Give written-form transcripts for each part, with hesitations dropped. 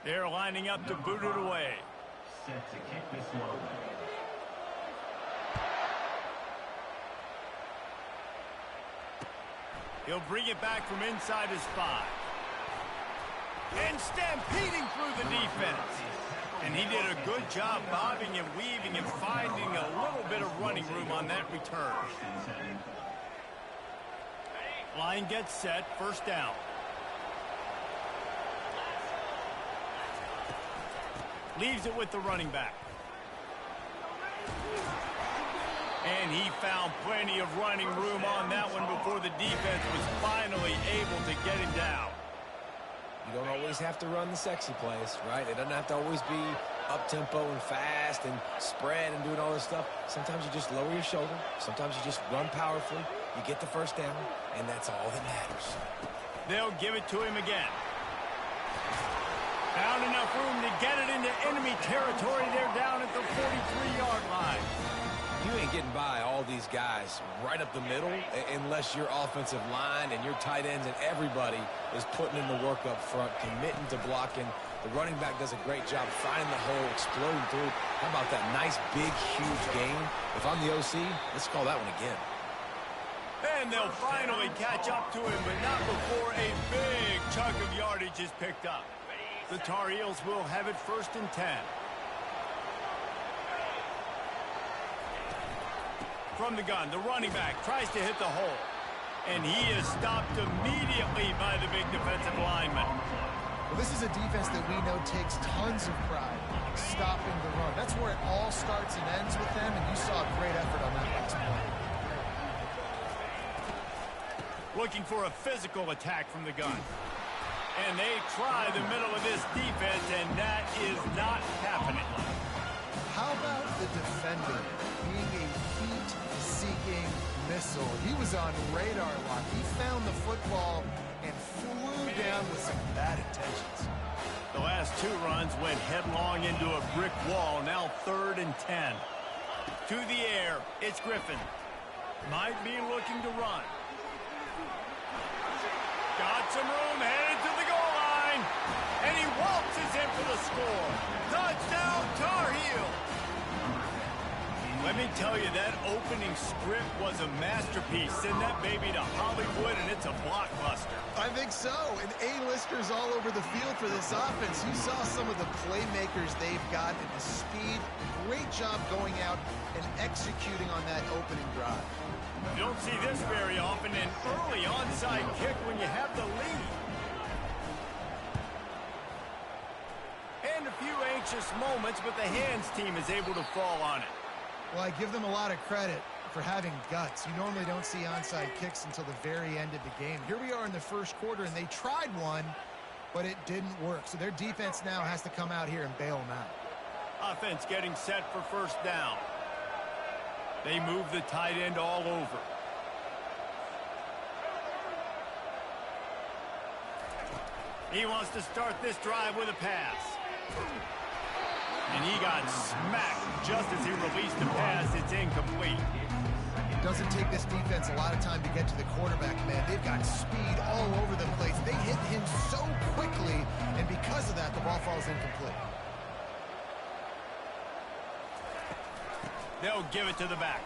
They're lining up to boot it away. Set to kick this one. He'll bring it back from inside his 5. And stampeding through the defense. And he did a good job bobbing and weaving and finding a little bit of running room on that return. Line gets set, first down. Leaves it with the running back. And he found plenty of running room on that one before the defense was finally able to get him down. You don't always have to run the sexy plays, right? It doesn't have to always be up-tempo and fast and spread and doing all this stuff. Sometimes you just lower your shoulder. Sometimes you just run powerfully. You get the first down, and that's all that matters. They'll give it to him again. Found enough room to get it into enemy territory. They're down at the 43-yard line. You ain't getting by all these guys right up the middle unless your offensive line and your tight ends and everybody is putting in the work up front, committing to blocking. The running back does a great job finding the hole, exploding through. How about that nice, big, huge gain? If I'm the OC, let's call that one again. And they'll finally catch up to him, but not before a big chunk of yardage is picked up. The Tar Heels will have it 1st and 10. From the gun, the running back tries to hit the hole. And he is stopped immediately by the big defensive lineman. Well, this is a defense that we know takes tons of pride stopping the run. That's where it all starts and ends with them, and you saw a great effort on that last play. Looking for a physical attack from the gun. And they try the middle of this defense, and that is not happening. How about the defender being a heat-seeking missile? He was on radar lock. He found the football and flew down with some bad intentions. The last 2 runs went headlong into a brick wall. Now 3rd and 10. To the air, it's Griffin. Might be looking to run. Got some room, headed to the goal line. And he waltzes in for the score. Touchdown, Tar Heels. Let me tell you, that opening script was a masterpiece. Send that baby to Hollywood, and it's a blockbuster. I think so, and A-listers all over the field for this offense. You saw some of the playmakers they've got and the speed. Great job going out and executing on that opening drive. You don't see this very often, an early onside kick when you have the lead. And a few anxious moments, but the hands team is able to fall on it. Well, I give them a lot of credit for having guts. You normally don't see onside kicks until the very end of the game. Here we are in the first quarter, and they tried one, but it didn't work. So their defense now has to come out here and bail them out. Offense getting set for first down. They move the tight end all over. He wants to start this drive with a pass. And he got smacked just as he released the pass. It's incomplete. It doesn't take this defense a lot of time to get to the quarterback, man. They've got speed all over the place. They hit him so quickly, and because of that, the ball falls incomplete. They'll give it to the back.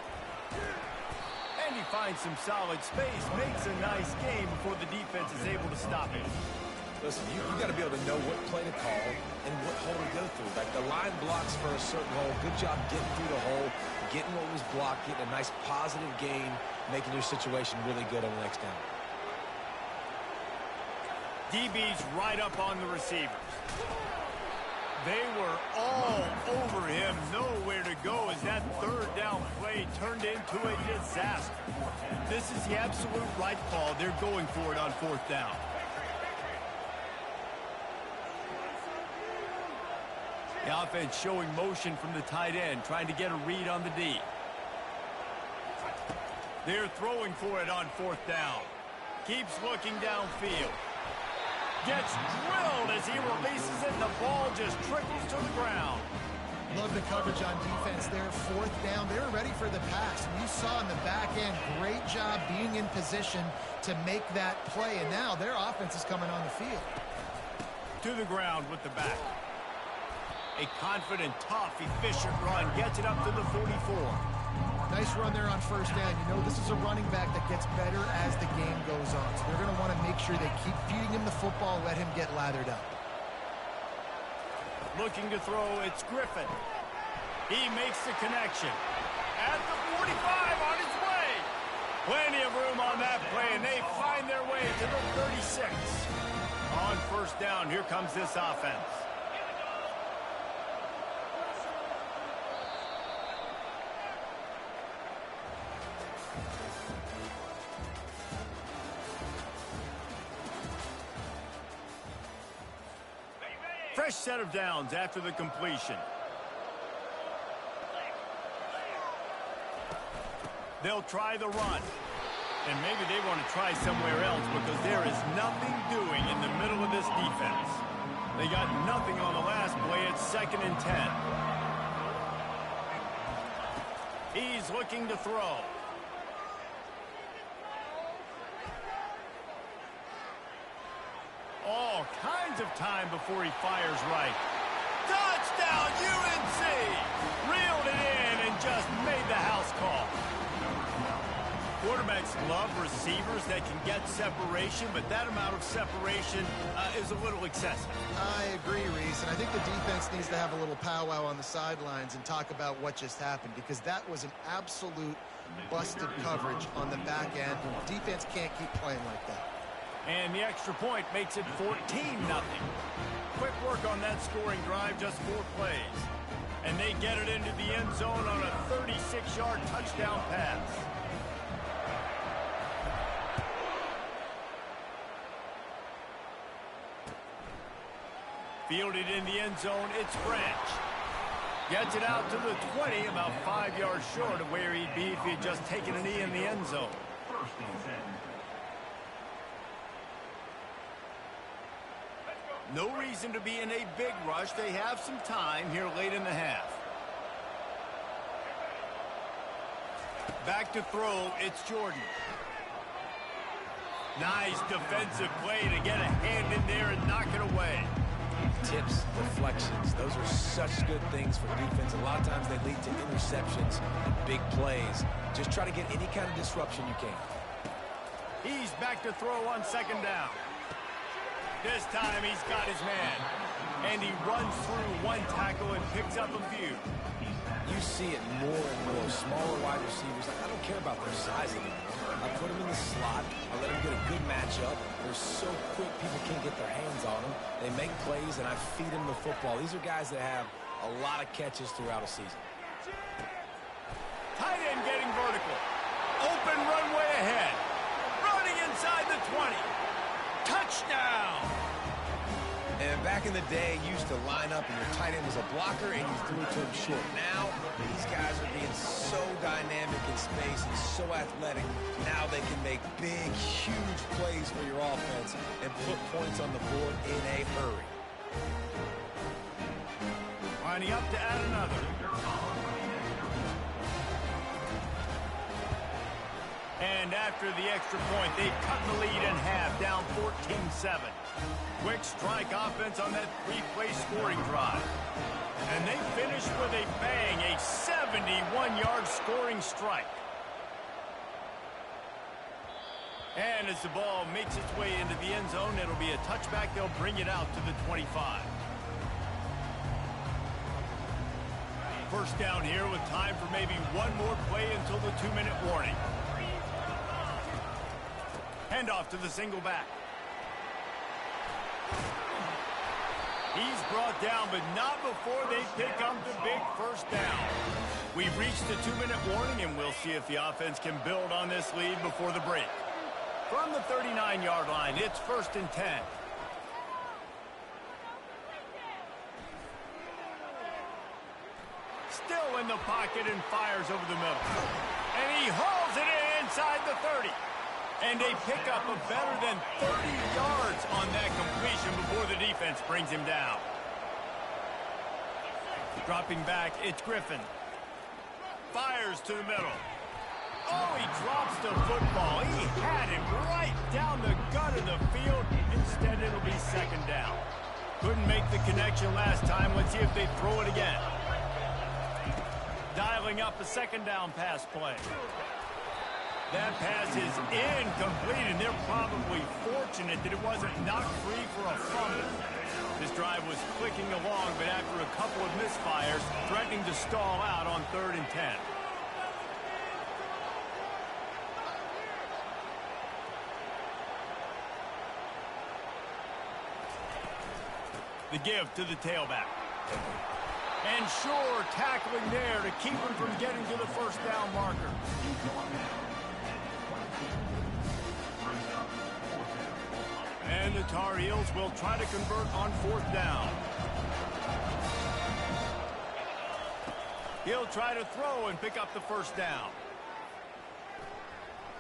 And he finds some solid space, makes a nice game before the defense is able to stop him. Listen, you got to be able to know what play to call and what hole to go through. Like the line blocks for a certain hole. Good job getting through the hole, getting what was blocked, getting a nice positive gain, making your situation really good on the next down. DB's right up on the receivers. They were all over him, nowhere to go as that 3rd down play turned into a disaster. This is the absolute right call. They're going for it on 4th down. The offense showing motion from the tight end, trying to get a read on the D. They're throwing for it on 4th down. Keeps looking downfield. Gets drilled as he releases it, and the ball just trickles to the ground. Love the coverage on defense there. 4th down. They were ready for the pass. And you saw in the back end, great job being in position to make that play. And now their offense is coming on the field. To the ground with the back. A confident, tough, efficient run gets it up to the 44. Nice run there on first down. You know, this is a running back that gets better as the game goes on. So they're going to want to make sure they keep feeding him the football, let him get lathered up. Looking to throw, it's Griffin. He makes the connection. At the 45, on his way. Plenty of room on that play, and they find their way to the 36. On first down, here comes this offense. Fresh set of downs after the completion. They'll try the run. And maybe they want to try somewhere else because there is nothing doing in the middle of this defense. They got nothing on the last play. It's 2nd and 10. He's looking to throw. All kinds of time before he fires right. Touchdown, UNC! Reeled it in and just made the house call. Quarterbacks love receivers that can get separation, but that amount of separation is a little excessive. I agree, Reese, and I think the defense needs to have a little powwow on the sidelines and talk about what just happened, because that was an absolute busted coverage on the back end. Defense can't keep playing like that. And the extra point makes it 14-0. Quick work on that scoring drive, just 4 plays. And they get it into the end zone on a 36-yard touchdown pass. Fielded in the end zone, it's Branch. Gets it out to the 20, about 5 yards short of where he'd be if he had just taken a knee in the end zone. No reason to be in a big rush. They have some time here late in the half. Back to throw, it's Jordan. Nice defensive play to get a hand in there and knock it away. Tips, deflections, those are such good things for defense. A lot of times they lead to interceptions and big plays. Just try to get any kind of disruption you can. He's back to throw on 2nd down. This time he's got his man. And he runs through one tackle and picks up a few. You see it more and more. Smaller wide receivers, I don't care about their size anymore. I put them in the slot. I let them get a good matchup. They're so quick, people can't get their hands on them. They make plays, and I feed them the football. These are guys that have a lot of catches throughout a season. Tight end getting vertical. Open runway ahead. Running inside the 20. Touchdown! And back in the day, you used to line up and your tight end was a blocker and you threw it to him short. Now, these guys are being so dynamic in space and so athletic. Now they can make big, huge plays for your offense and put points on the board in a hurry. Lining up to add another. And after the extra point, they've cut the lead in half, down 14-7. Quick strike offense on that 3-play scoring drive. And they finish with a bang, a 71-yard scoring strike. And as the ball makes its way into the end zone, it'll be a touchback. They'll bring it out to the 25. First down here with time for maybe one more play until the 2-minute warning. Handoff to the single back. He's brought down, but not before they pick up the big first down. We've reached the 2-minute warning, and we'll see if the offense can build on this lead before the break. From the 39-yard line, it's 1st and 10. Still in the pocket and fires over the middle. And he hauls it in inside the 30. And they pick up a better than 30 yards on that completion before the defense brings him down. Dropping back, it's Griffin. Fires to the middle. Oh, he drops the football. He had him right down the gut of the field. Instead, it'll be 2nd down. the connection last time. Let's see if they throw it again. Dialing up a second down pass play. That pass is incomplete, and they're probably fortunate that it wasn't knocked free for a fumble. This drive was clicking along, but after a couple of misfires, threatening to stall out on 3rd and 10. The give to the tailback. And sure, tackling there to keep him from getting to the first down marker. And the Tar Heels will try to convert on 4th down. He'll try to throw and pick up the first down.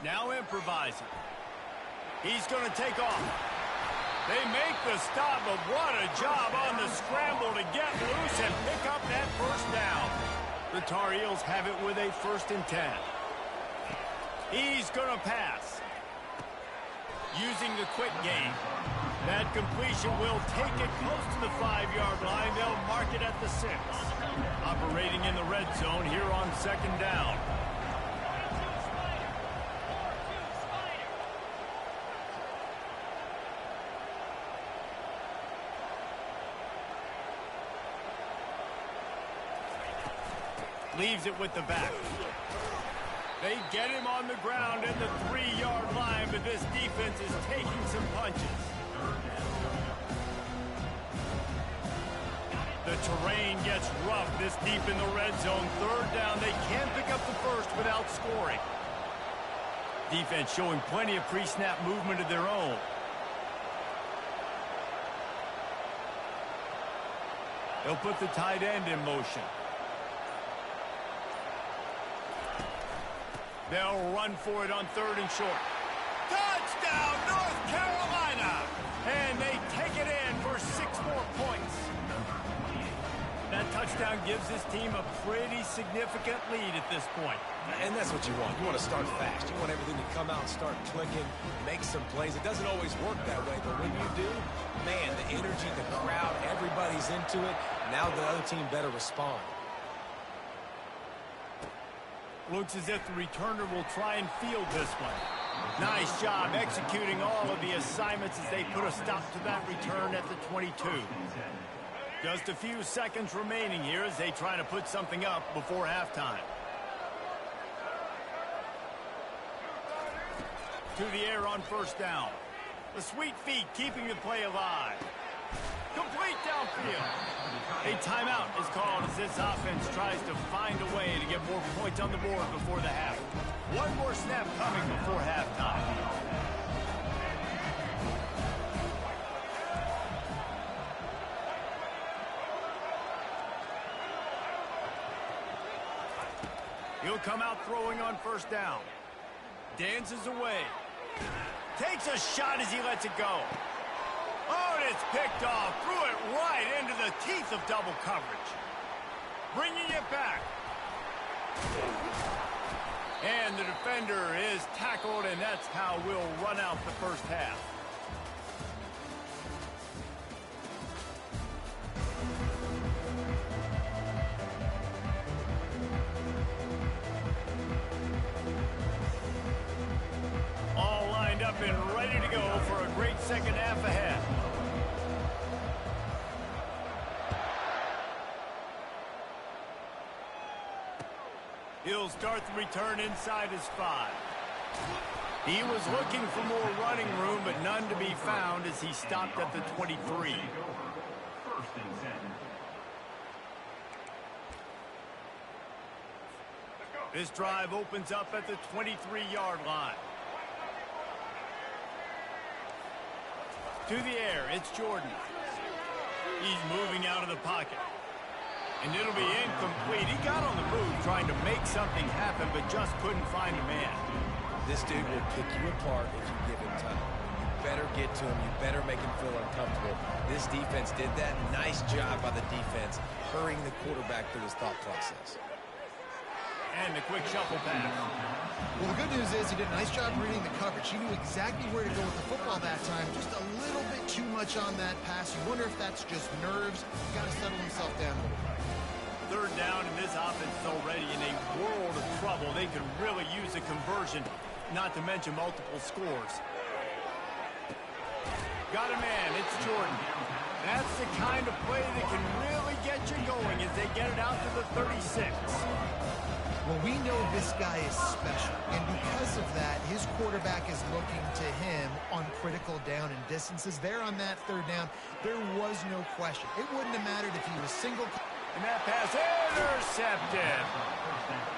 Now improvising. He's going to take off. They make the stop, but what a job on the scramble to get loose and pick up that first down. The Tar Heels have it with a 1st and 10. He's going to pass. Using the quick game. That completion will take it close to the 5-yard line. They'll mark it at the 6. Operating in the red zone here on 2nd down. Leaves it with the back. They get him on the ground at the 3-yard line, but this defense is taking some punches. The terrain gets rough this deep in the red zone. 3rd down, they can't pick up the first without scoring. Defense showing plenty of pre-snap movement of their own. They'll put the tight end in motion. They'll run for it on 3rd and short. Touchdown, North Carolina! And they take it in for 6 more points. That touchdown gives this team a pretty significant lead at this point. And that's what you want. You want to start fast. You want everything to come out and start clicking, make some plays. It doesn't always work that way, but when you do, man, the energy, the crowd, everybody's into it. Now the other team better respond. Looks as if the returner will try and field this one. Nice job executing all of the assignments as they put a stop to that return at the 22. Just a few seconds remaining here as they try to put something up before halftime. To the air on 1st down. The sweet feet keeping the play alive. Complete downfield. A timeout is called as this offense tries to find a way to get more points on the board before the half. One more snap coming before halftime. He'll come out throwing on 1st down. Dances away. Takes a shot as he lets it go. Oh, and it's picked off. Threw it right into the teeth of double coverage. Bringing it back. And the defender is tackled, and that's how we'll run out the first half. All lined up and ready to go for a great second half ahead. He'll start the return inside his 5. He was looking for more running room, but none to be found as he stopped at the 23. This drive opens up at the 23-yard line. To the air, it's Jordan. He's moving out of the pocket. And it'll be incomplete. He got on the move trying to make something happen, but just couldn't find a man. This dude will pick you apart if you give him time. You better get to him. You better make him feel uncomfortable. This defense did that. Nice job by the defense, hurrying the quarterback through his thought process. And the quick shuffle pass. Well, the good news is he did a nice job reading the coverage. He knew exactly where to go with the football that time. Just a little bit too much on that pass. You wonder if that's just nerves. He's got to settle himself down a little bit. Third down, and this offense is already in a world of trouble. They could really use a conversion, not to mention multiple scores. Got a man. It's Jordan. That's the kind of play that can really get you going as they get it out to the 36. Well, we know this guy is special, and because of that, his quarterback is looking to him on critical down and distances. There on that third down, there was no question. It wouldn't have mattered if he was single. And that pass intercepted.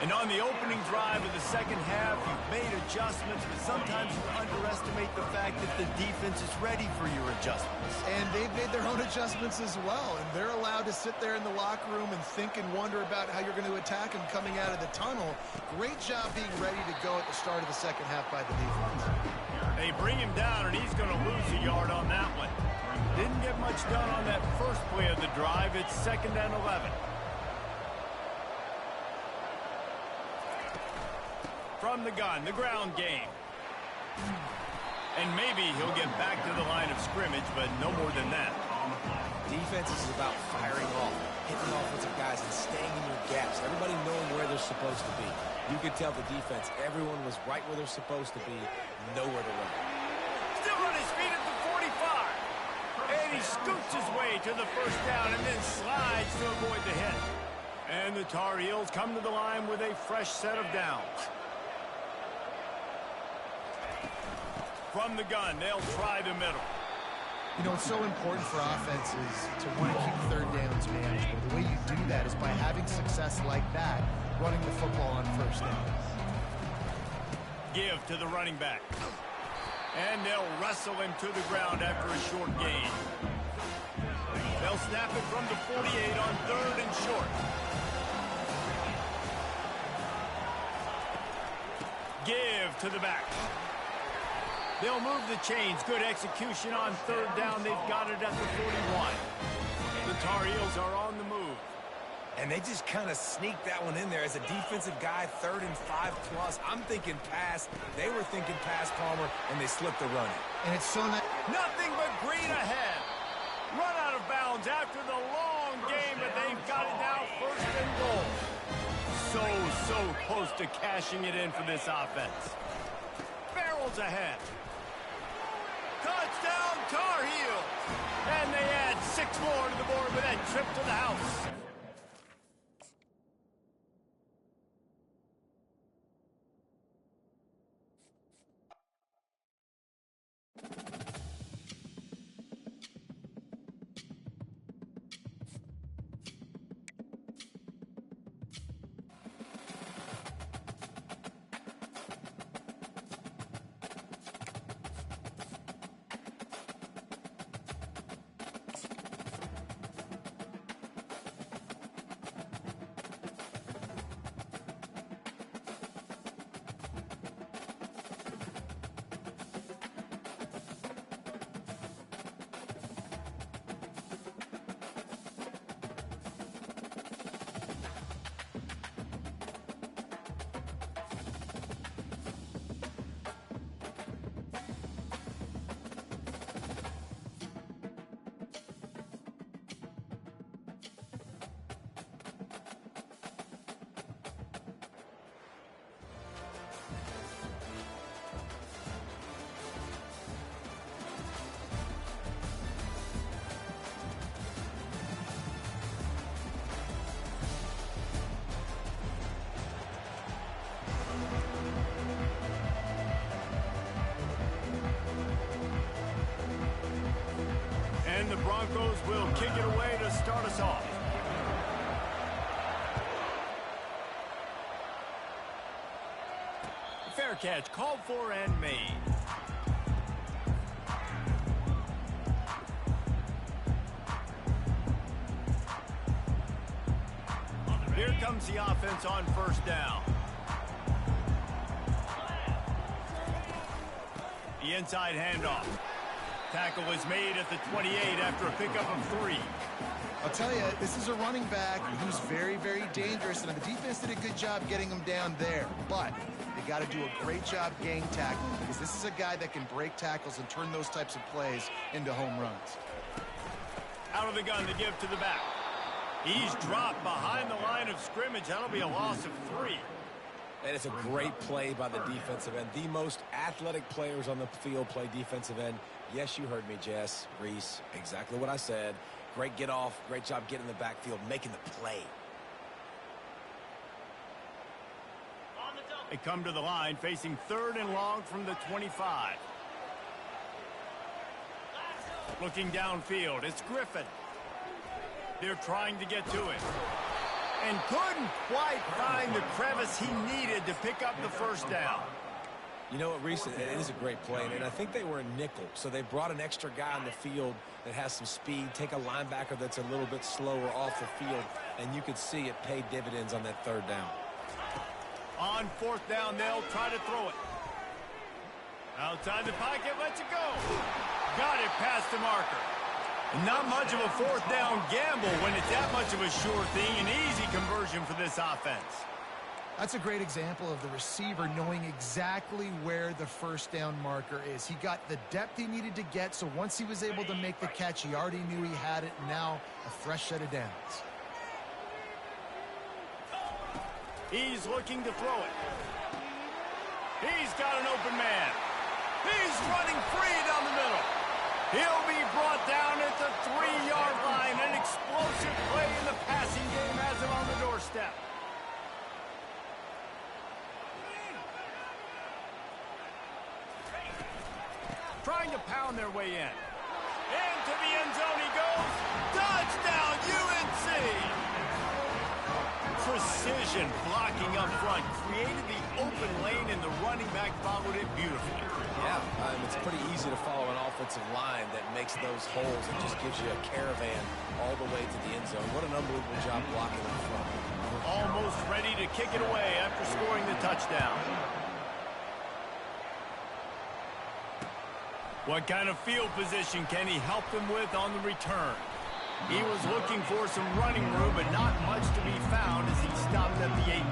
And on the opening drive of the second half, you've made adjustments, but sometimes you underestimate the fact that the defense is ready for your adjustments. And they've made their own adjustments as well, and they're allowed to sit there in the locker room and think and wonder about how you're going to attack him coming out of the tunnel. Great job being ready to go at the start of the second half by the defense. They bring him down, and he's going to lose a yard on that one. Didn't get much done on that first play of the drive. It's 2nd and 11. From the gun, the ground game. And maybe he'll get back to the line of scrimmage, but no more than that. Defense is about firing off, hitting offensive guys, and staying in your gaps. Everybody knowing where they're supposed to be. You could tell the defense, everyone was right where they're supposed to be, nowhere to run. Still on his feet at the 45. And he scoots his way to the first down and then slides to avoid the hit. And the Tar Heels come to the line with a fresh set of downs. From the gun, they'll try the middle. You know, it's so important for offenses to want to keep third downs manageable. The way you do that is by having success like that, running the football on first down. Give to the running back. And they'll wrestle him to the ground after a short gain. They'll snap it from the 48 on 3rd and short. Give to the back. They'll move the chains. Good execution on 3rd down. They've got it at the 41. The Tar Heels are on the move. And they just kind of sneaked that one in there as a defensive guy, 3rd and 5+. I'm thinking pass. They were thinking pass, Palmer, and they slipped the run. And it's so nice. Nothing but green ahead. Run out of bounds after the long game, but they've got it now 1st and goal. So close to cashing it in for this offense. Barrels ahead. Touchdown, Tar Heels. And they add 6 more to the board with that trip to the house. And the Broncos will kick it away to start us off. Fair catch called for and made. Here comes the offense on 1st down. The inside handoff. Tackle is made at the 28 after a pickup of 3. I'll tell you, this is a running back who's very, very dangerous, and the defense did a good job getting him down there. But they got to do a great job gang tackling, because this is a guy that can break tackles and turn those types of plays into home runs. Out of the gun to give to the back. He's dropped behind the line of scrimmage. That'll be a loss of 3. And it's a great play by the defensive end. The most athletic players on the field play defensive end. Yes, you heard me, Jess, Reese, exactly what I said. Great get off, great job getting in the backfield, making the play. They come to the line facing 3rd and long from the 25. Looking downfield, it's Griffin. They're trying to get to it. And couldn't quite find the crevice he needed to pick up the first down. You know what, Reese, it is a great play, and I think they were in nickel, so they brought an extra guy on the field that has some speed, take a linebacker that's a little bit slower off the field, and you could see it paid dividends on that 3rd down. On 4th down, they'll try to throw it. Outside the pocket, lets it go. Got it past the marker. Not much of a 4th down gamble when it's that much of a sure thing. An easy conversion for this offense. That's a great example of the receiver knowing exactly where the 1st down marker is. He got the depth he needed to get, so once he was able to make the catch, he already knew he had it, and now a fresh set of downs. He's looking to throw it. He's got an open man. He's running free down the middle. He'll be brought down at the 3-yard line. An explosive play in the passing game has him on the doorstep. Trying to pound their way in. Into the end zone he goes. Touchdown, UNC! Precision blocking up front. Created the open lane, and the running back followed it beautifully. Yeah, it's pretty easy to follow an offensive line that makes those holes and just gives you a caravan all the way to the end zone. What an unbelievable job blocking up front. Almost ready to kick it away after scoring the touchdown. What kind of field position can he help them with on the return? He was looking for some running room, but not much to be found as he stopped at the 18.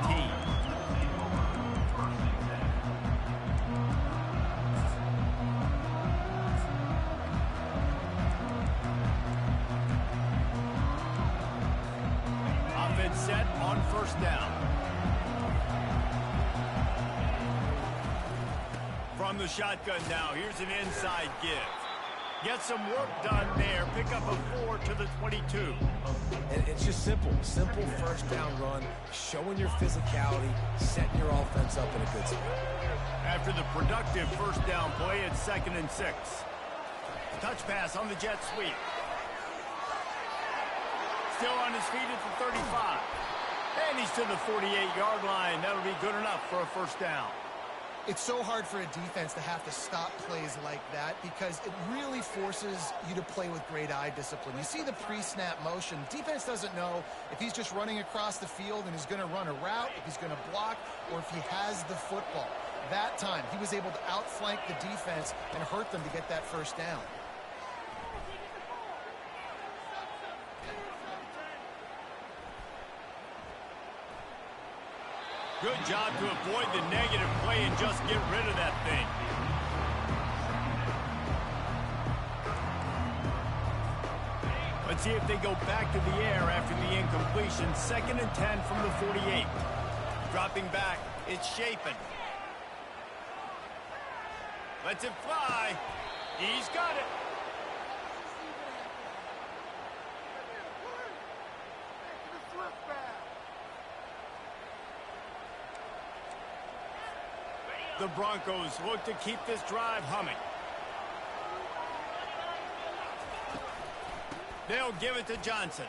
Offense set on 1st down. From the shotgun now, here's an inside give. Get some work done there. Pick up a 4 to the 22. And it's just simple 1st down run, showing your physicality, setting your offense up in a good spot. After the productive 1st down play, it's 2nd and 6. Touch pass on the jet sweep. Still on his feet at the 35. And he's to the 48-yard line. That'll be good enough for a 1st down. It's so hard for a defense to have to stop plays like that because it really forces you to play with great eye discipline. You see the pre-snap motion. Defense doesn't know if he's just running across the field and is going to run a route, if he's going to block, or if he has the football. That time, he was able to outflank the defense and hurt them to get that 1st down. Good job to avoid the negative play and just get rid of that thing. Let's see if they go back to the air after the incompletion. 2nd and 10 from the 48. Dropping back, it's Chapin. Lets it fly. He's got it. The Broncos look to keep this drive humming. They'll give it to Johnson.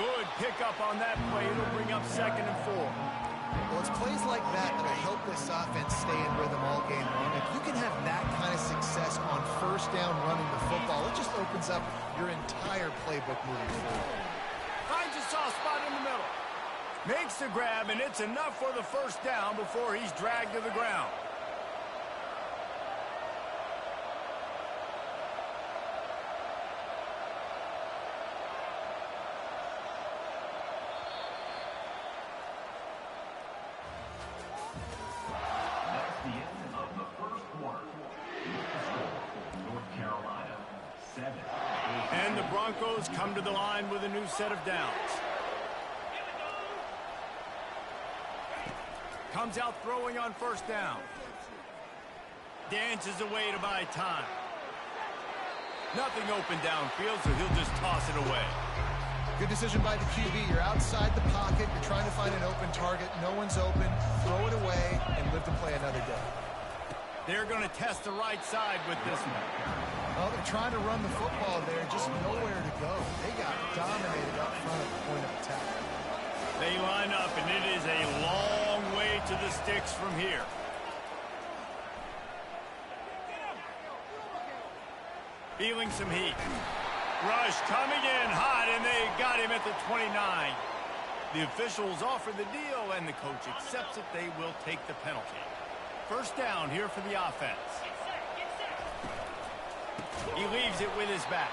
Good pickup on that play. It'll bring up 2nd and 4. Well, it's plays like that that'll help this offense stay in rhythm all game long. If you can have that kind of success on 1st down running the football, it just opens up your entire playbook moving forward. Finds a soft spot in the middle. Makes the grab, and it's enough for the 1st down before he's dragged to the ground. Broncos come to the line with a new set of downs. Comes out throwing on first down. Dances away to buy time. Nothing open downfield, so he'll just toss it away. Good decision by the QB. You're outside the pocket. You're trying to find an open target. No one's open. Throw it away and live to play another day. They're going to test the right side with this one. Well, they're trying to run the football there. Just nowhere to go. They got dominated up front at the point of attack. They line up, and it is a long way to the sticks from here. Feeling some heat. Rush coming in hot, and they got him at the 29. The officials offer the deal, and the coach accepts it. They will take the penalty. First down here for the offense. He leaves it with his back.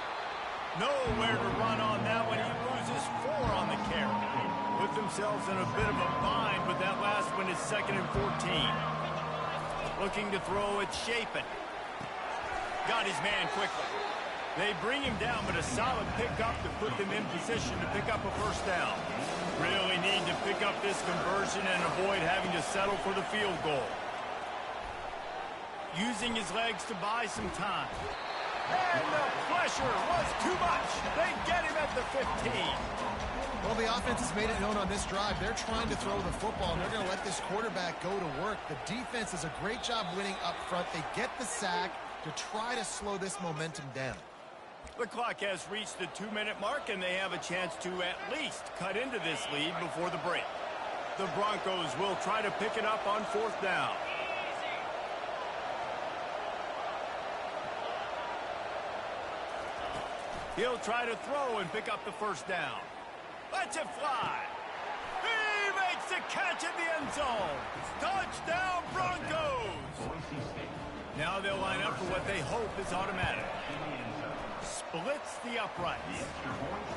Nowhere to run on that one. He loses 4 on the carry. Put themselves in a bit of a bind with that last one. Is 2nd and 14. Looking to throw it, Shapen. Got his man quickly. They bring him down, but a solid pickup to put them in position to pick up a first down. Really need to pick up this conversion and avoid having to settle for the field goal. Using his legs to buy some time. And the pressure was too much. They get him at the 15. Well, the offense has made it known on this drive. They're trying to throw the football, and they're going to let this quarterback go to work. The defense does a great job winning up front. They get the sack to try to slow this momentum down. The clock has reached the 2-minute mark, and they have a chance to at least cut into this lead before the break. The Broncos will try to pick it up on 4th down. He'll try to throw and pick up the first down. Let's it fly. He makes the catch in the end zone. Touchdown, Broncos. Now they'll line up for what they hope is automatic. Splits the uprights.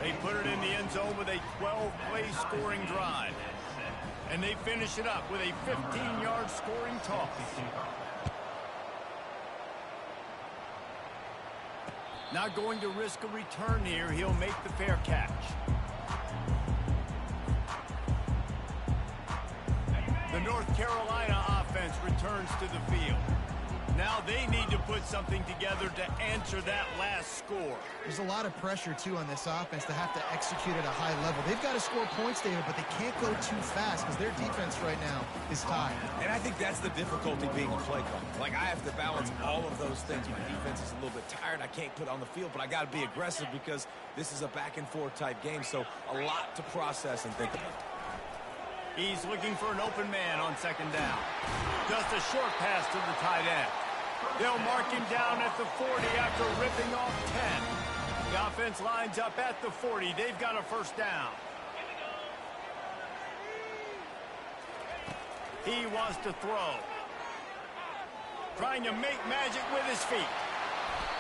They put it in the end zone with a 12-play scoring drive. And they finish it up with a 15-yard scoring toss. Not going to risk a return here. He'll make the fair catch. The North Carolina offense returns to the field. Now they need to put something together to answer that last score. There's a lot of pressure, too, on this offense to have to execute at a high level. They've got to score points, David, but they can't go too fast because their defense right now is tired. And I think that's the difficulty being a play caller. Like, I have to balance all of those things. My defense is a little bit tired. I can't put on the field, but I got to be aggressive because this is a back-and-forth type game, so a lot to process and think about. He's looking for an open man on 2nd down. Just a short pass to the tight end. They'll mark him down at the 40 after ripping off 10. The offense lines up at the 40. They've got a first down. He wants to throw. Trying to make magic with his feet.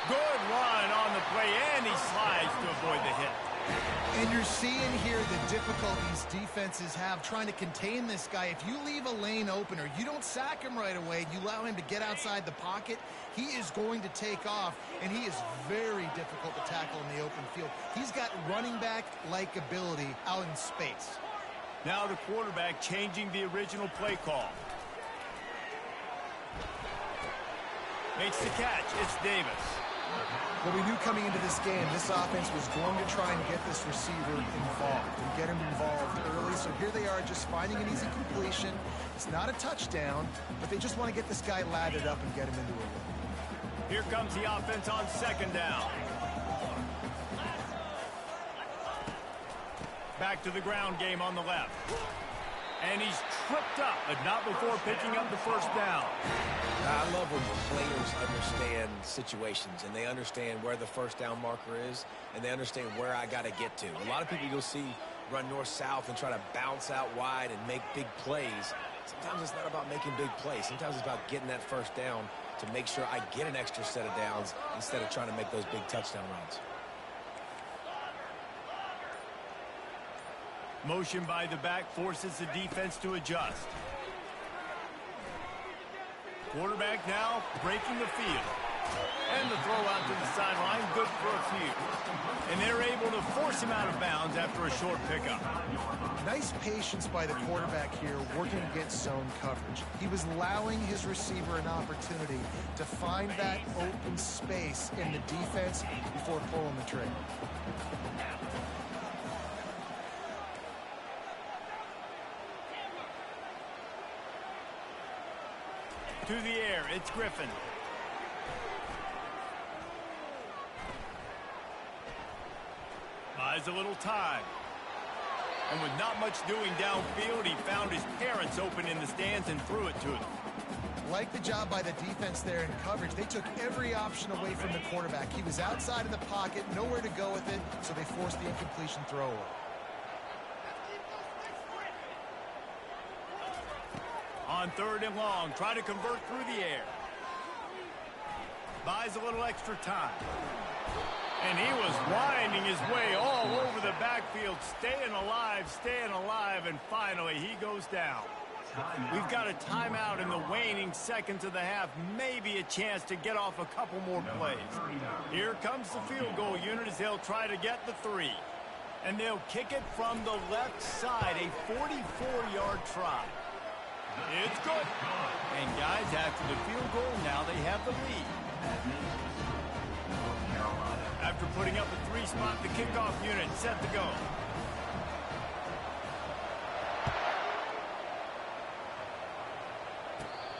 Good run on the play, and he slides to avoid the hit. And you're seeing here the difficulties defenses have trying to contain this guy. If you leave a lane open or you don't sack him right away, you allow him to get outside the pocket, he is going to take off, and he is very difficult to tackle in the open field. He's got running back-like ability out in space. Now the quarterback changing the original play call. Makes the catch. It's Davis. Well, we knew coming into this game, this offense was going to try and get this receiver involved and get him involved early. So here they are just finding an easy completion. It's not a touchdown, but they just want to get this guy lathered up and get him into a run. Here comes the offense on 2nd down. Back to the ground game on the left. And he's tripped up, but not before picking up the first down. I love when players understand situations and they understand where the first down marker is and they understand where I got to get to. A lot of people you'll see run north-south and try to bounce out wide and make big plays. Sometimes it's not about making big plays. Sometimes it's about getting that first down to make sure I get an extra set of downs instead of trying to make those big touchdown runs. Motion by the back forces the defense to adjust. Quarterback now breaking the field. And the throw out to the sideline, good for a few. And they're able to force him out of bounds after a short pickup. Nice patience by the quarterback here, working against zone coverage. He was allowing his receiver an opportunity to find that open space in the defense before pulling the trigger. To the air, it's Griffin. Buys a little time. And with not much doing downfield, he found his parents open in the stands and threw it to them. Like the job by the defense there in coverage. They took every option away from the quarterback. He was outside of the pocket, nowhere to go with it, so they forced the incompletion throw away. On 3rd and long, try to convert through the air. Buys a little extra time. And he was winding his way all over the backfield, staying alive, and finally he goes down. We've got a timeout in the waning seconds of the half, maybe a chance to get off a couple more plays. Here comes the field goal unit as they'll try to get the 3. And they'll kick it from the left side, a 44-yard try. It's good. And guys, after the field goal, now they have the lead. After putting up a 3-spot, the kickoff unit set to go.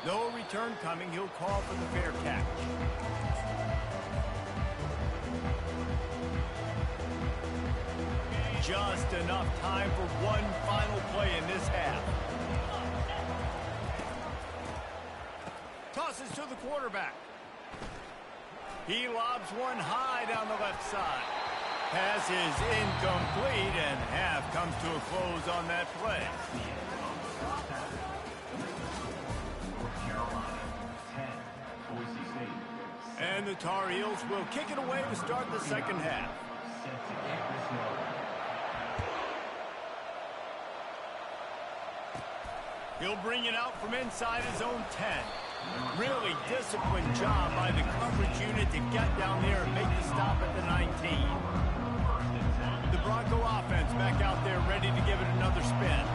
No return coming. He'll call for the fair catch. Just enough time for one final play in this half. Tosses to the quarterback. He lobs one high down the left side. Pass is incomplete, and half comes to a close on that play. And the Tar Heels will kick it away to start the second half. He'll bring it out from inside his own 10. Really disciplined job by the coverage unit to get down there and make the stop at the 19. The Bronco offense back out there ready to give it another spin.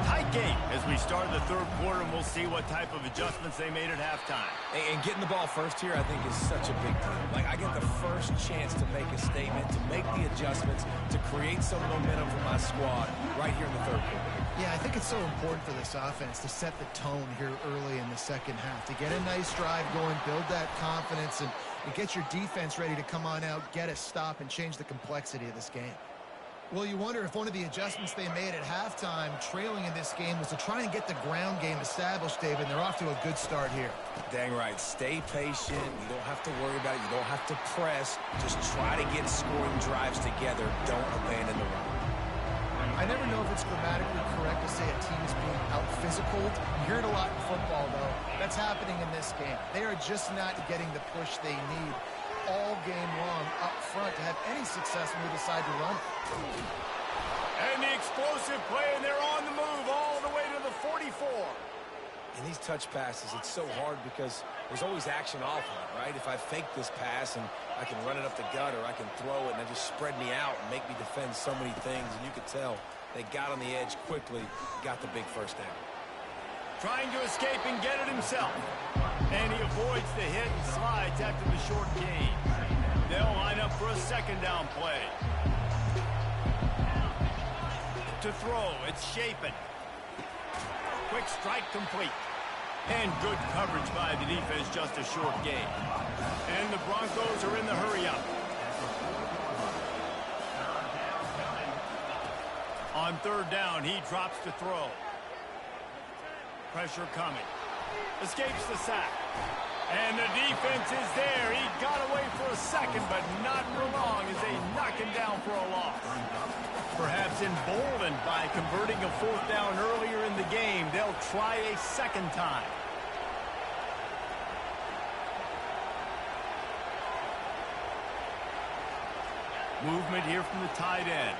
Tight game as we start the 3rd quarter, and we'll see what type of adjustments they made at halftime. And getting the ball first here, I think, is such a big deal. Like, I get the first chance to make a statement, to make the adjustments, to create some momentum for my squad right here in the 3rd quarter. Yeah, I think it's so important for this offense to set the tone here early in the second half, to get a nice drive going, build that confidence, and get your defense ready to come on out, get a stop, and change the complexity of this game. Well, you wonder if one of the adjustments they made at halftime, trailing in this game, was to try and get the ground game established, David, and they're off to a good start here. Dang right. Stay patient. You don't have to worry about it. You don't have to press. Just try to get scoring drives together. Don't abandon the run. I never know if it's grammatically correct to say a team is being out-physicaled. You hear it a lot in football, though. That's happening in this game. They are just not getting the push they need all game long up front to have any success when they decide to run. And the explosive play, and they're on the move all the way to the 44. In these touch passes, it's so hard because there's always action off of it, right? If I fake this pass and I can run it up the gut, or I can throw it and it just spread me out and make me defend so many things, and you could tell they got on the edge quickly, got the big first down. Trying to escape and get it himself. And he avoids the hit and slides after the short gain. They'll line up for a 2nd down play. To throw, it's Chapin. Quick strike complete. And good coverage by the defense, just a short gain. And the Broncos are in the hurry-up. On 3rd down, he drops to throw. Pressure coming. Escapes the sack. And the defense is there. He got away for a second, but not for long as they knock him down for a loss. Perhaps emboldened by converting a 4th down earlier in the game, they'll try a 2nd time. Movement here from the tight end.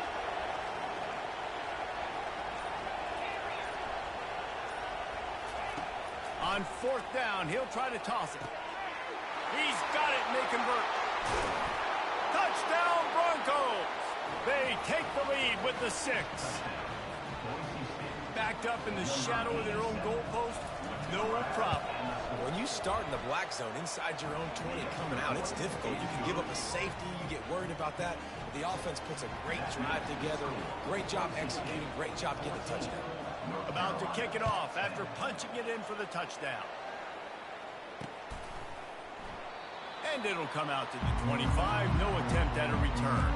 On 4th down, he'll try to toss it. He's got it take the lead with the 6. Backed up in the shadow of their own goalpost, no problem. When you start in the black zone inside your own 20 coming out, it's difficult. You can give up a safety. You get worried about that. The offense puts a great drive together. Great job executing. Great job getting a touchdown. About to kick it off after punching it in for the touchdown. And it'll come out to the 25. No attempt at a return.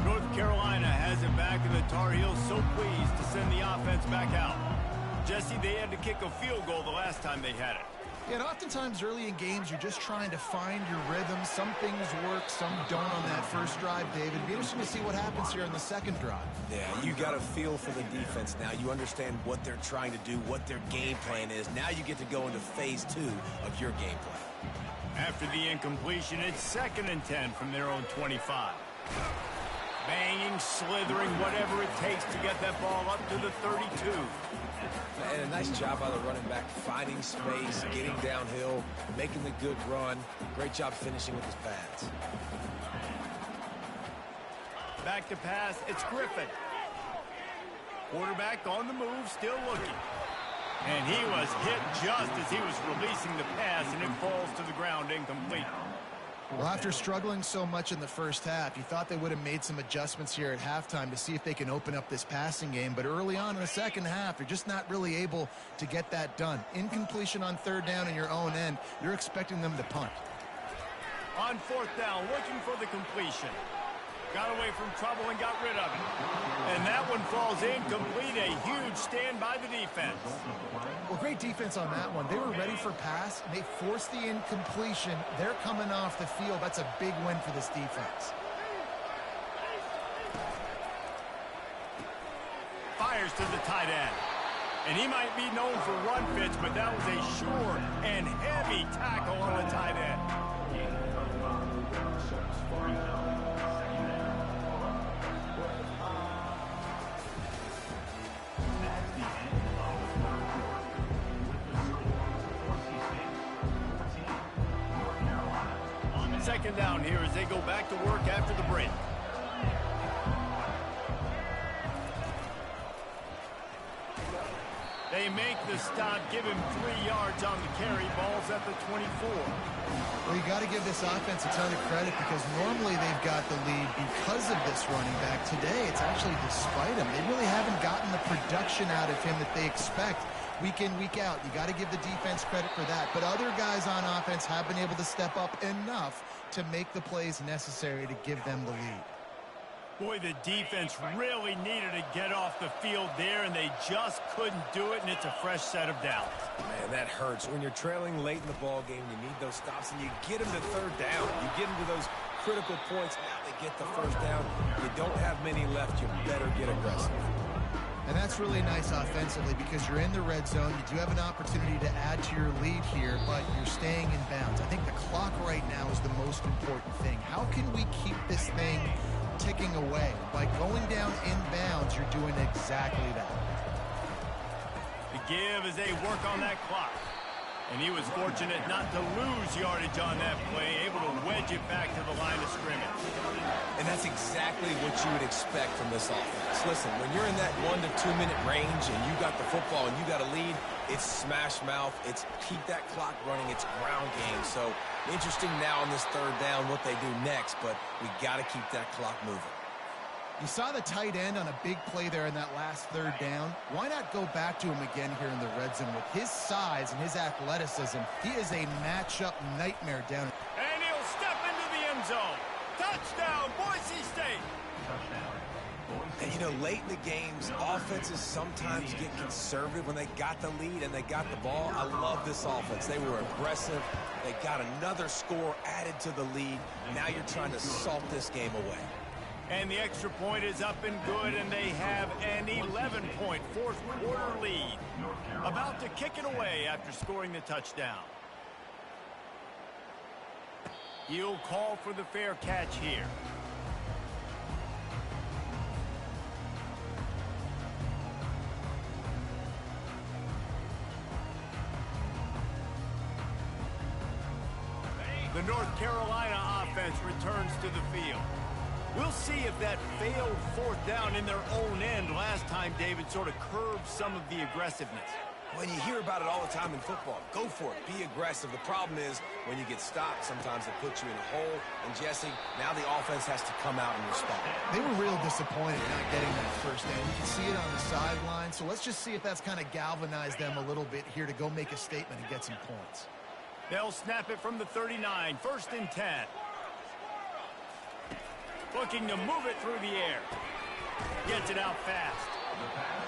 North Carolina has it back, and the Tar Heels so pleased to send the offense back out. Jesse, they had to kick a field goal the last time they had it. Yeah, and oftentimes early in games, you're just trying to find your rhythm. Some things work, some don't on that first drive, David. It'd be interesting to see what happens here in the second drive. Yeah, you got a feel for the defense now. You understand what they're trying to do, what their game plan is. Now you get to go into phase 2 of your game plan. After the incompletion, it's 2nd and 10 from their own 25. Banging, slithering, whatever it takes to get that ball up to the 32. And a nice job by the running back, finding space, getting downhill, making the good run. Great job finishing with his pads. Back to pass, it's Griffin. Quarterback on the move, still looking. And he was hit just as he was releasing the pass, and it falls to the ground incomplete. Well, after struggling so much in the first half, you thought they would have made some adjustments here at halftime to see if they can open up this passing game. But early on in the second half, you're just not really able to get that done. Incompletion on 3rd down in your own end, you're expecting them to punt. On 4th down, looking for the completion. Got away from trouble and got rid of it. And that one falls incomplete. A huge stand by the defense. Well, great defense on that one. They were ready for pass, and they forced the incompletion. They're coming off the field. That's a big win for this defense. Fires to the tight end. And he might be known for run fits, but that was a sure and heavy tackle on the tight end. Second down here as they go back to work after the break. They make the stop, give him 3 yards on the carry. Ball's at the 24. Well, you got to give this offense a ton of credit because normally they've got the lead because of this running back. Today, it's actually despite him. They really haven't gotten the production out of him that they expect week in, week out. You got to give the defense credit for that. But other guys on offense have been able to step up enough to make the plays necessary to give them the lead. Boy, the defense really needed to get off the field there, and they just couldn't do it, and it's a fresh set of downs. Man, that hurts. When you're trailing late in the ball game, you need those stops, and you get them to 3rd down. You get them to those critical points. Now they get the 1st down. You don't have many left. You better get aggressive. And that's really nice offensively because you're in the red zone. You do have an opportunity to add to your lead here, but you're staying in bounds. I think the clock right now is the most important thing. How can we keep this thing ticking away? By going down in bounds, you're doing exactly that. The give as they work on that clock. And he was fortunate not to lose yardage on that play, able to wedge it back to the line of scrimmage. And that's exactly what you would expect from this offense. Listen, when you're in that 1 to 2 minute range and you got the football and you got a lead, it's smash mouth, it's keep that clock running, it's ground game. So interesting now on this 3rd down what they do next, but we got to keep that clock moving. You saw the tight end on a big play there in that last 3rd down. Why not go back to him again here in the red zone? With his size and his athleticism, he is a matchup nightmare down. And he'll step into the end zone. Touchdown, Boise State. And, you know, late in the games, offenses sometimes get conservative when they got the lead and they got the ball. I love this offense. They were aggressive. They got another score added to the lead. Now you're trying to salt this game away. And the extra point is up and good, and they have an 11-point 4th quarter lead. About to kick it away after scoring the touchdown. He'll call for the fair catch here. The North Carolina offense returns to the field. We'll see if that failed fourth down in their own end last time, David, sort of curbed some of the aggressiveness. When you hear about it all the time in football, go for it. Be aggressive. The problem is when you get stopped, sometimes it puts you in a hole. And, Jesse, now the offense has to come out and respond. They were real disappointed not getting that first down. You can see it on the sideline. So let's just see if that's kind of galvanized them a little bit here to go make a statement and get some points. They'll snap it from the 39, 1st and 10. Looking to move it through the air. Gets it out fast.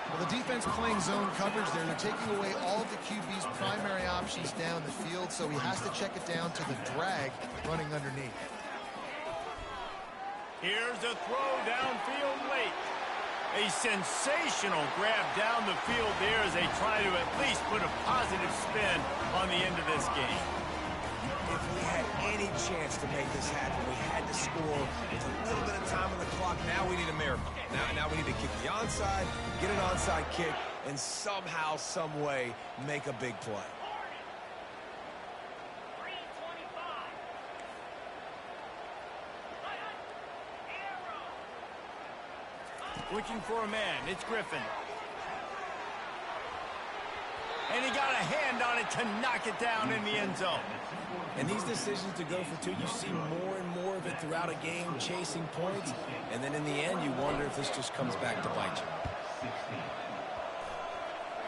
Well, the defense playing zone coverage there. They're taking away all of the QB's primary options down the field, so he has to check it down to the drag running underneath. Here's a throw downfield late. A sensational grab down the field there as they try to at least put a positive spin on the end of this game. If we had any chance to make this happen, we had to score with a little bit of time on the clock. Now we need a miracle. Now we need to kick the onside, get an onside kick, and somehow, some way, make a big play. Looking for a man. It's Griffin. And he got a hand on it to knock it down in the end zone. And these decisions to go for two, you see more and more of it throughout a game, chasing points. And then in the end, you wonder if this just comes back to bite you.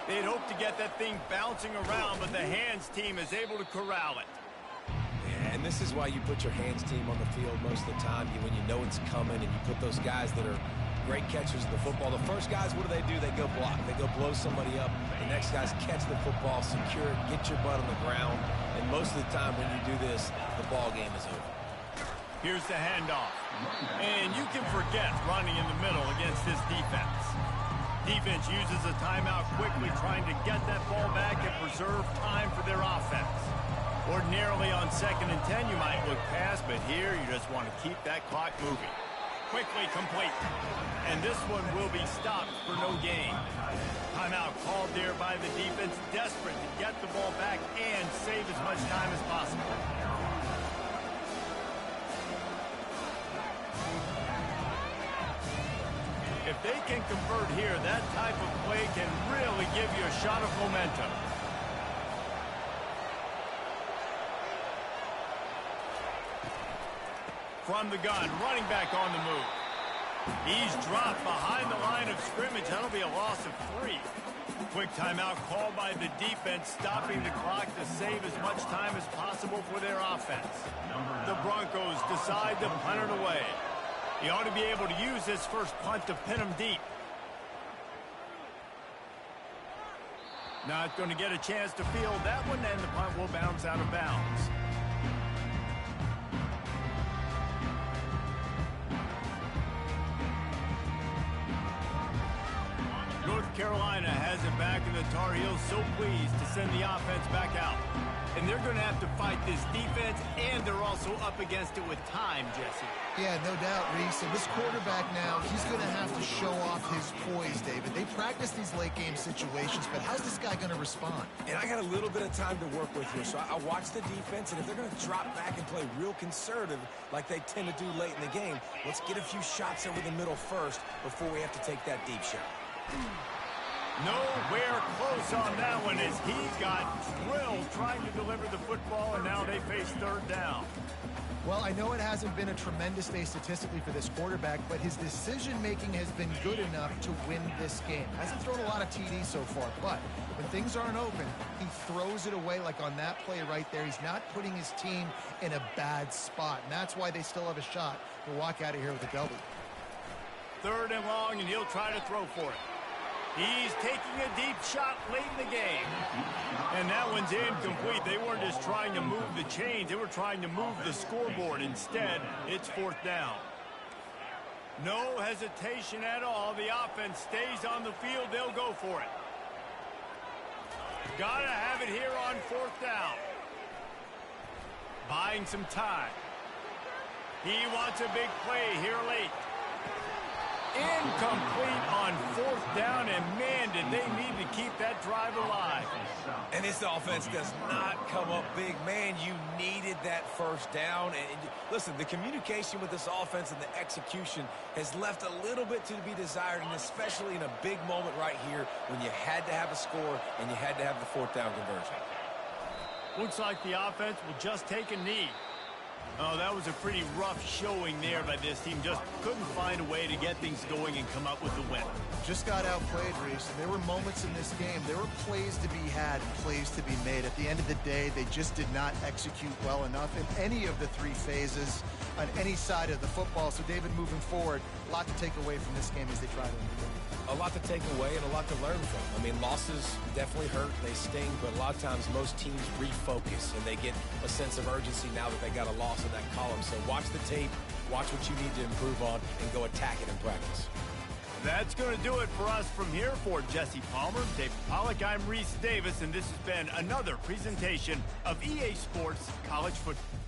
They'd hoped to get that thing bouncing around, but the hands team is able to corral it. Yeah, and this is why you put your hands team on the field most of the time, when you know it's coming, and you put those guys that are great catchers of the football. The first guys, what do? They go block. They go blow somebody up. The next guys catch the football, secure it, get your butt on the ground. And most of the time when you do this, the ball game is over. Here's the handoff. And you can forget running in the middle against this defense. Defense uses a timeout quickly, trying to get that ball back and preserve time for their offense. Ordinarily on 2nd and 10, you might look past, but here you just want to keep that clock moving. Quickly complete. And this one will be stopped for no gain. Timeout called there by the defense, desperate to get the ball back and save as much time as possible. If they can convert here, that type of play can really give you a shot of momentum. From the gun, running back on the move. He's dropped behind the line of scrimmage. That'll be a loss of 3. Quick timeout called by the defense, stopping the clock to save as much time as possible for their offense. The Broncos decide to punt it away. He ought to be able to use this first punt to pin him deep. Not going to get a chance to field that one, and the punt will bounce out of bounds. North Carolina has it back, and the Tar Heels so pleased to send the offense back out. And they're going to have to fight this defense, and they're also up against it with time, Jesse. Yeah, no doubt, Reese. And this quarterback now, he's going to have to show off his poise, David. They practice these late-game situations, but how's this guy going to respond? And I got a little bit of time to work with here, so I watch the defense, and if they're going to drop back and play real conservative like they tend to do late in the game, let's get a few shots over the middle first before we have to take that deep shot. Nowhere close on that one as he got drilled trying to deliver the football, and now they face 3rd down. Well, I know it hasn't been a tremendous day statistically for this quarterback, but his decision-making has been good enough to win this game. Hasn't thrown a lot of TDs so far, but when things aren't open, he throws it away like on that play right there. He's not putting his team in a bad spot, and that's why they still have a shot to walk out of here with a W. 3rd and long, and he'll try to throw for it. He's taking a deep shot late in the game. And that one's incomplete. They weren't just trying to move the chains. They were trying to move the scoreboard. Instead, it's 4th down. No hesitation at all. The offense stays on the field. They'll go for it. Gotta have it here on 4th down. Buying some time. He wants a big play here late. Incomplete on 4th down, and man, did they need to keep that that drive alive. And this offense does not come up big. Man, you needed that first down. And listen, the communication with this offense and the execution has left a little bit to be desired, and especially in a big moment right here when you had to have a score and you had to have the fourth down conversion. Looks like the offense will just take a knee. Oh, that was a pretty rough showing there by this team. Just couldn't find a way to get things going and come up with the win. Just got outplayed, Reese. And there were moments in this game. There were plays to be had and plays to be made. At the end of the day, they just did not execute well enough in any of the three phases on any side of the football. So, David, moving forward, a lot to take away from this game as they try to improve. A lot to take away and a lot to learn from. I mean, losses definitely hurt. They sting, but a lot of times most teams refocus and they get a sense of urgency now that they got a loss in that column. So watch the tape, watch what you need to improve on, and go attack it in practice. That's going to do it for us from here. For Jesse Palmer, David Pollack, I'm Reese Davis, and this has been another presentation of EA Sports College Football.